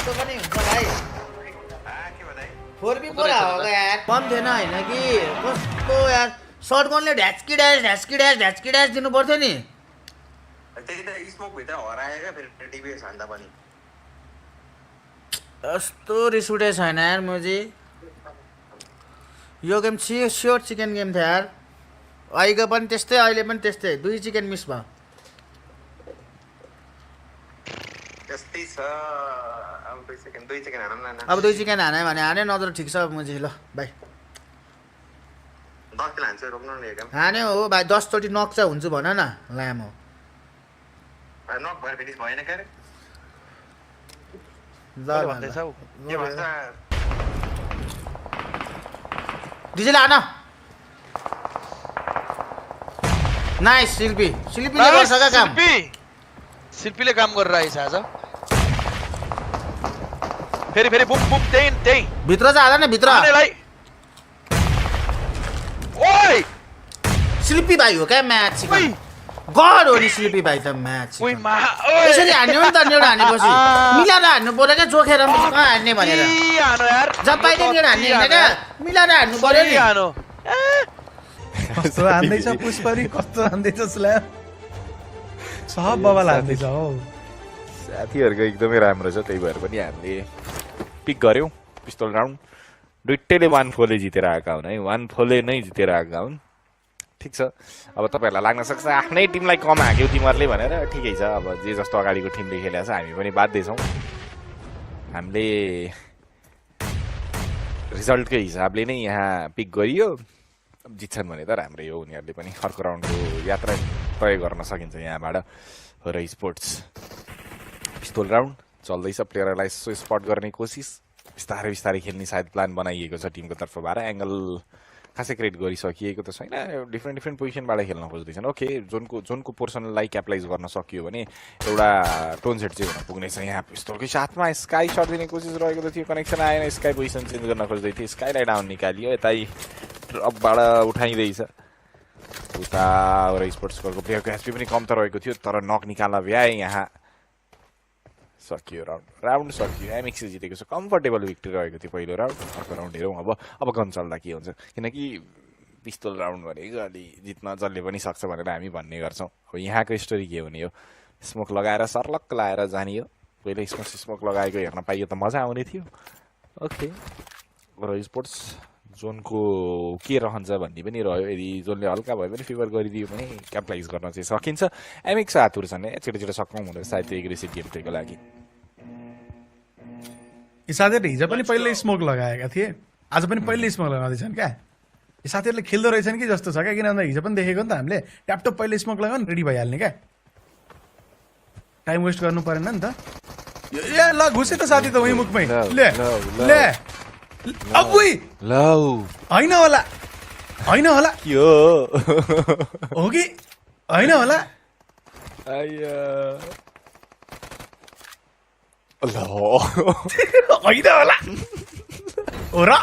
यस्तो पनि हुन्छ भाइ 4v4 हावा यार कम थिएन हैन कि कस्तो यार शटगनले ढ्याचकी ड्यास दिनु पर्थ्यो नि त्यही त स्मोक भित्र हराएका फेरि डिबिएस हान्दा पनि यस्तो रिस उठे छैन यार मुजी यो गेम स्योर चिकन गेम थियो यार अहिलेको पनि त्यस्तै अहिले पनि त्यस्तै 2 चिकन मिस भयो त्यस्तै छ अब 2 चिकन हानौँ न अब 2 चिकन हाने भने हाने नत्र ठिक छ मुजी ल भाइ 10 किलो हान्छ रोक्नु नि एकदम हाने हो भाइ 10 चोटि नक चाहिँ हुन्छु भन न लामो नक भएर फिनिस भएन के रे ल भन्दै छौ के भन्छ डिजेल आन नाइस शिल्पीले गर्छ का काम शिल्पीले काम गरेर आइछ आज फेरि बुम त्यही भित्र चाहिँ हाल न भित्र ओइ शिल्पी भाइ हो क्या म्याच गड हो नि शिल्पी भाइ त म्याच यसरी हान्ने हो नि त नेउडा हानेपछि मिलाएर हान्नु पर्यो क्या जोखेर हान्ने भनेर जब पाइने नेउडा हान्ने होइन क्या मिलाएर हान्नु पर्यो नि कस्तो हान्दैछ पुष्परी कस्तो हान्दैछ स्ल्याम सब बबल हान्दैछ हो साथीहरुको एकदमै राम्रो छ त्यही भएर पनि हामीले पिक गर्यौं पिस्तोल राउन्ड दुईटैले 1-4 ले जितेर आएका हुन् है 1-4 ले नै जितेर आएका हुन् ठीक छ अब तपाईहरुलाई लाग्न सक्छ आफ्नै टिमलाई कम हाक्यौ तिमीहरुले भनेर ठिकै छ अब जे जस्तो अगाडिको टिमले खेलेको छ हामी पनि बाध्य छौं हामीले रिजल्टकै हिसाबले नै यहाँ पिक गरियो जित्छन् भने त राम्रै हो उनीहरुले पनि अर्को राउन्डको यात्रा तय गर्न सकिन्छ यहाँबाट र स्पोर्ट्स पिस्तोल राउन्ड चल्दैछ प्लेयरलाई स्पट गर्ने कोसिस बिस्तारै खेल्ने सायद प्लान बनाइएको छ टिमको तर्फबाट एंगल खासै क्रिएट गरिसकिएको त छैन डिफ्रेन्ट पोजिसनबाट खेल्न खोज्दैछन् ओके जोनको पोर्सनलाई क्यापलाइज गर्न सकियो भने एउटा टोन सेट चाहिँ हुन पुग्नेछ यहाँ पिस्तोलकै साथमा स्काई शट दिने कोसिस रहेको थियो कनेक्सन आएन स्काई पोजिसन चेन्ज गर्न खोज्दै थियो स्काईलाई डाउन निकालियो यतै ड्रपबाट उठाइँदैछ उता स्पोर्ट्सको प्लेयरको एचपी पनि कम त रहेको थियो तर नक निकाल्न भ्याए यहाँ सकियो राउन्ड सकियो एमएक्स जितेको छ कम्फर्टेबल भिक्ट्री रहेको थियो पहिलो राउन्ड अर्को राउन्ड हेरौँ अब गन चल्दा के हुन्छ किनकि पिस्तोल राउन्ड भनेको अलि जित्न जसले पनि सक्छ भनेर हामी भन्ने गर्छौँ अब यहाँको स्टोरी के हुने हो स्मोक लगाएर सर्लक्क लाएर जाने हो पहिले स्मोक लगाएको हेर्न पाइयो त मजा आउने थियो ओके र स्पोर्ट्स जोनको के रहन्छ भन्ने पनि रह्यो यदि जोनले हल्का भए पनि फेभर गरिदियो भने क्यापलाइज गर्न चाहिँ सकिन्छ एमएक्स हातुर छन् छिटो सकौँ भनेर सायद त्यो एग्रेसिभ गेम प्लेको लागि साथीहरु हिजो पनि पहिल्यै स्मोक लगाएका थिए आज पनि पहिल्यै स्मोक लगाउँदैछन् क्या साथीहरुले खेल्दो रहेछन् कि जस्तो छ क्या किनभने हिजो पनि देखेको नि त हामीले ट्यापटप पहिल्यै स्मोक लगाउन रेडी भइहाल्ने क्या टाइम वेस्ट गर्नु परेन नि त ए ल घुसे त साथी त उही मुखमै ले अबुई लौ हैन होला के हो कि हैन होला आया ल हैन होला हो र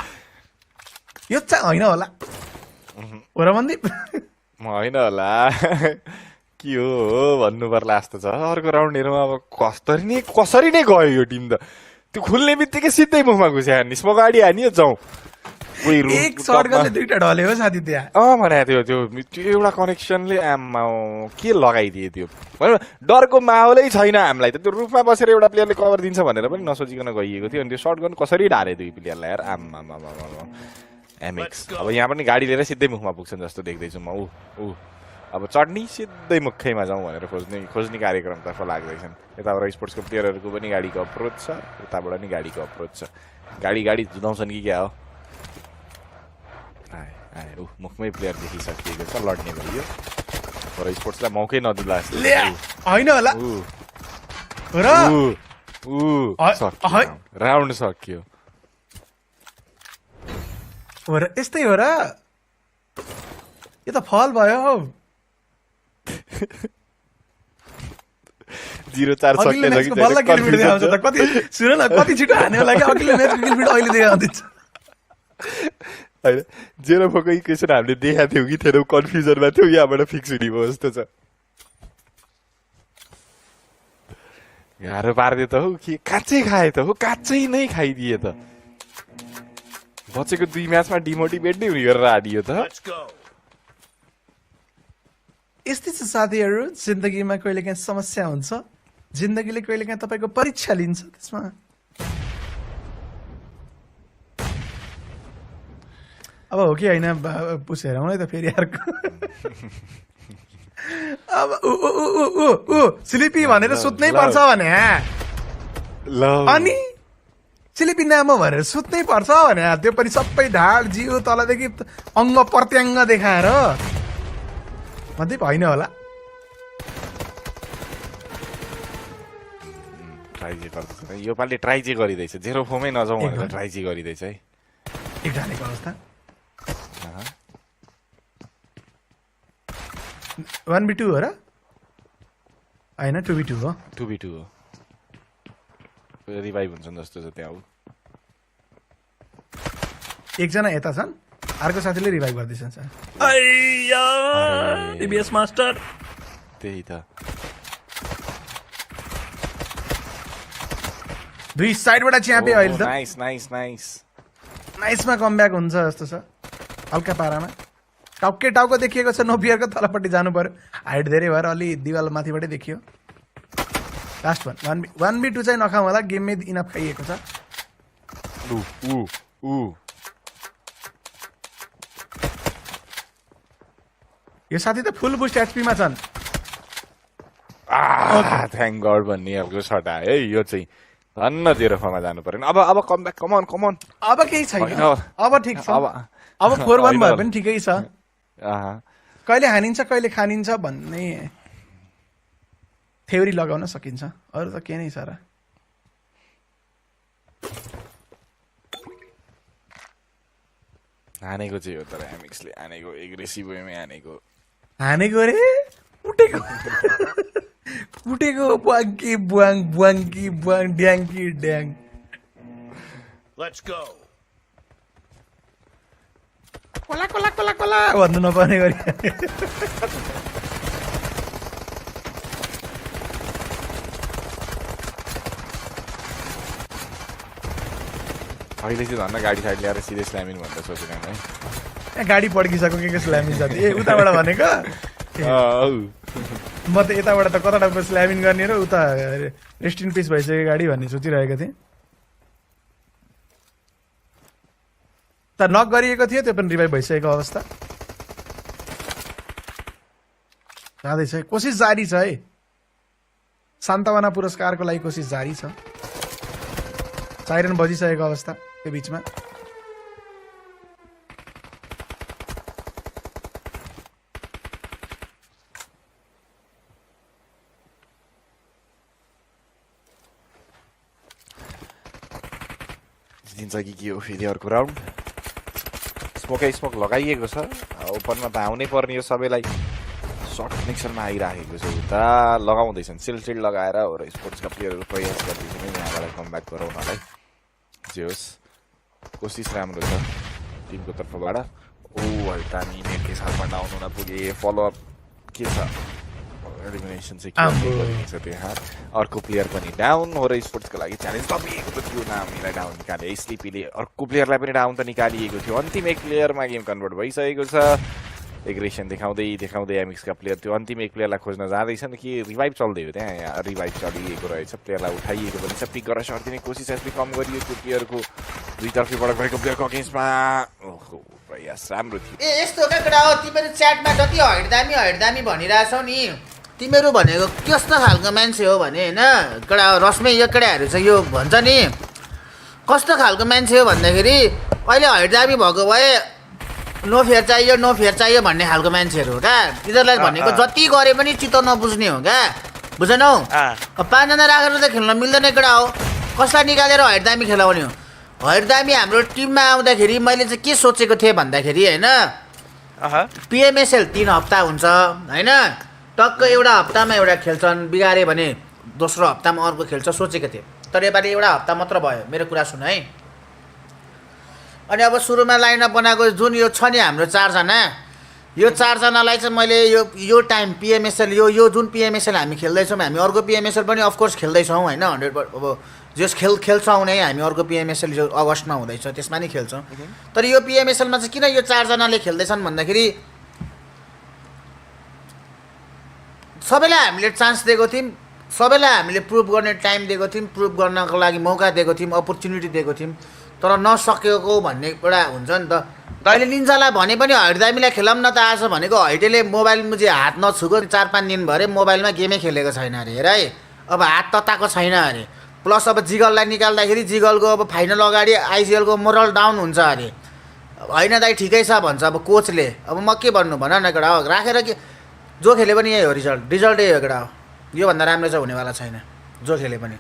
यो चाहिँ हैन होला हो र मन्दिप हैन होला के हो भन्नु पर्ला जस्तो छ अर्को राउन्ड हेरौँ अब कसरी नै गयो यो टिम त त्यो खुल्ने बित्तिकै सिधै मुखमा घुस्या हान्ने अगाडि हानियो जाउँ एक सर्कलले दुईटा ढले हो साथी त्यहाँ भने त्यो एउटा कनेक्सनले आमा के लगाइदिए त्यो डरको माहौलै छैन हामीलाई त त्यो रुफमा बसेर एउटा प्लेयरले कभर दिन्छ भनेर पनि नसोचिकन गइएको थियो अनि त्यो सर्ट गन कसरी ढाले दुई प्लेयरलाई यार आमा एमएक्स अब यहाँ पनि गाडी लिएर सिधै मुखमा पुग्छन् जस्तो देख्दैछु म ऊ अब चढ्ने सिधै मुखैमा जाउँ भनेर खोज्ने कार्यक्रमतर्फ लाग्दैछन् यताबाट स्पोर्ट्सको प्लेयरहरूको पनि गाडीको अप्रोच छ उताबाट नि गाडीको अप्रोच छ गाडी जुदाउँछन् कि क्या हो मुखमै प्लेयर देखिसकिएको छ लड्ने भयो तर स्पोर्ट्सलाई मौकै नदिला हैन होला राउन्ड सकियो हो र यस्तै हो र यो त फल भयो हौ 0-4 सुन न कति छिटो हान्यो होला कि अघिल्लो म्याचको किल फिड अहिले देखाउँदैछ होइन 0-4 इक्वेसन हामीले देखाएको थियौँ कि थिएनौँ कन्फ्युजनमा थियौँ यहाँबाट फिक्स हुने भयो जस्तो छ गाह्रो पारिदियो त हौ के काँचै खाए त हो काँचै नै खाइदिए त बचेको 2 म्याचमा डिमोटिभेट नै हुने गरेर हारियो त यस्तै छ साथीहरू जिन्दगीमा कहिलेकाहीँ समस्या हुन्छ जिन्दगीले कहिलेकाहीँ तपाईँको परीक्षा लिन्छ त्यसमा अब हो कि होइन पुछेर आउनु है त फेरि अर्को अब स्लिपी भनेर सुत्नै पर्छ भने ल अनि स्लिपी नाम भनेर सुत्नै पर्छ भने त्यो पनि सबै ढाड जिउ तलदेखि अङ्ग प्रत्याङ्ग देखाएर मात्रै होइन होला ट्राई चाहिँ गर्दैछ यो पालि ट्राई चाहिँ गरिँदैछ जेरो फोमै नजाउँ भनेर ट्राई चाहिँ गरिँदैछ है एक ढालेको अवस्था 1v2 हो र होइन 2v2 हो 2v2 हो रिभाइभ हुन्छ जस्तो छ त्यहाँ एकजना यता छन् अर्को साथीले रिभाइभ गर्दैछन् सर टिबिएस मास्टर त्यही त दुई साइडबाट च्यापे अहिले त नाइस नाइस नाइस नाइसमा कमब्याक हुन्छ जस्तो छ हल्का पारामा टाउके टाउको देखिएको छ नोपियरको तलपट्टि जानु पर्यो हाइट धेरै भएर अलि दिवाल माथिबाटै देखियो लास्ट वान 1v2 चाहिँ नखाउँ होला गेममै इनफ खाइएको छ यो साथी त फुल बुस्ट एचपीमा छन् थ्याङ्क गड भन्ने खालको सट आयो है यो चाहिँ धन्न जेरोफामा जानु परेन अब कमब्याक कमन कमन अब केही छैन होइन। अब ठिक छ अब 4-1 भए पनि ठिकै छ कहिले हानिन्छ कहिले खानिन्छ भन्ने थ्योरी लगाउन सकिन्छ अरू त के नै छ र हानेको चाहिँ हो तर एमिक्सले हानेको एग्रेसिभ वेमै हानेको हानेको रे उठेको उठेको बुवाङ्की बुवाङ बुवाङ्की बुवाङ ड्याङ्की ड्याङ कोला कोला कोला कोला भन्नु नपर्ने गरी अहिले चाहिँ धन्न गाडी साइड ल्याएर सिधै स्ल्यामिङ भनेर सोचेन है त्यहाँ गाडी पड्किसक्यो के स्ल्यामिङ साथी ए उताबाट भनेको म त यताबाट त कता टाइपको स्ल्यामिङ गर्ने र उता रेस्ट इन पिस भइसक्यो गाडी भन्ने सोचिरहेको थिएँ त नक गरिएको थियो त्यो पनि रिभाइभ भइसकेको अवस्था जाँदैछ कोसिस जारी छ है सान्तवना पुरस्कारको लागि कोसिस जारी छ साइरन बजिसकेको अवस्था त्यो बिचमा जितिन्छ कि के हो फेरि अर्को राउन्ड स्मोक लगाइएको छ ओपनमा त आउनै पर्ने हो सबैलाई सर्ट कनेक्सनमा आइराखेको छ उता लगाउँदैछन् सिल्ड लगाएर हो र स्पोर्ट्सका प्लेयरहरू प्रयास गर्दैछन् यहाँबाट कमब्याक गराउनलाई जे होस् कोसिस राम्रो छ टिमको तर्फबाट हल्टानी नेटकै साथमा डाउन हुन पुगे फलोअप के छ एलिमिनेसन चाहिँ के गरिन्छ त्यहाँ अर्को प्लेयर पनि डाउन हो र स्पोर्ट्सको लागि च्यालेन्ज दबिएको त थियो नामीलाई डाउन निकाले स्लिपीले अर्को प्लेयरलाई पनि डाउन त निकालिएको थियो अन्तिम एक प्लेयरमा गेम कन्भर्ट भइसकेको छ एग्रेसन देखाउँदै एमिक्सका प्लेयर त्यो अन्तिम एक प्लेयरलाई खोज्न जाँदैछन् कि रिभाइभ चल्दै हो त्यहाँ रिभाइभ चलिएको रहेछ प्लेयरलाई उठाइएको पनि छ पिक गरेर सर्ट दिने कोसिस एसपी कम गरियो त्यो प्लेयरको दुईतर्फीबाट गएको प्लेयरको अगेन्स्टमा ओहो प्रयास राम्रो थियो ए यस्तो क्या केटा हो तिमीहरू च्याटमा जति हैट दामी भनिरहेछौ नि तिमीहरू भनेको कस्तो खालको मान्छे हो भने होइन केटा रस्मै यो केटाहरू चाहिँ यो भन्छ नि कस्तो खालको मान्छे हो भन्दाखेरि अहिले हैट दामी भएको भए नो फेयर चाहियो भन्ने खालको मान्छेहरू हो क्या तिनीहरूलाई भनेको जति गरे पनि चित्त नबुझ्ने हो क्या बुझेनौ 5 जना राखेर त खेल्न मिल्दैन केटा हो कसलाई निकालेर हैट दामी खेलाउने हो हैट दामी हाम्रो टिममा आउँदाखेरि मैले चाहिँ के सोचेको थिएँ भन्दाखेरि होइन पिएमएसएल 3 हप्ता हुन्छ होइन टक्क एउटा हप्तामा एउटा खेल्छन् बिगारे भने दोस्रो हप्तामा अर्को खेल्छ सोचेको थिएँ तर योपालि एउटा हप्ता मात्र भयो मेरो कुरा सुन है अनि अब सुरुमा लाइनअप बनाएको जुन यो छ नि हाम्रो 4 जना यो 4 जनालाई चाहिँ मैले यो टाइम पिएमएसएल यो जुन पिएमएसएल हामी खेल्दैछौँ हामी अर्को पिएमएसएल पनि अफकोर्स खेल्दैछौँ होइन 100 अब जस खेल्छौँ नै हामी अर्को पिएमएसएल जो अगस्टमा हुँदैछ त्यसमा नि खेल्छौँ तर यो पिएमएसएलमा चाहिँ किन यो 4 जनाले खेल्दैछन् भन्दाखेरि सबैलाई हामीले चान्स दिएको थियौँ सबैलाई हामीले प्रुभ गर्ने टाइम दिएको थियौँ प्रुभ गर्नको लागि मौका दिएको थियौँ अपर्च्युनिटी दिएको थियौँ तर नसकेको भन्ने एउटा हुन्छ नि त अहिले निन्जालाई भने पनि हैटदामीलाई खेलाउँ न त आज भनेको हैटेले मोबाइलमा चाहिँ हात नछुको 4-5 दिन भरे मोबाइलमा गेमै खेलेको छैन अरे हेर है अब हात तताएको छैन अरे प्लस अब जिगललाई निकाल्दाखेरि जिगलको अब फाइनल अगाडि आइजिएलको मोरल डाउन हुन्छ अरे होइन दाइ ठिकै छ भन्छ अब कोचले अब म के भन्नु भन न एउटा राखेर के जो खेले पनि यही हो रिजल्ट यही हो एउटा हो योभन्दा राम्रो चाहिँ हुनेवाला छैन जो खेले पनि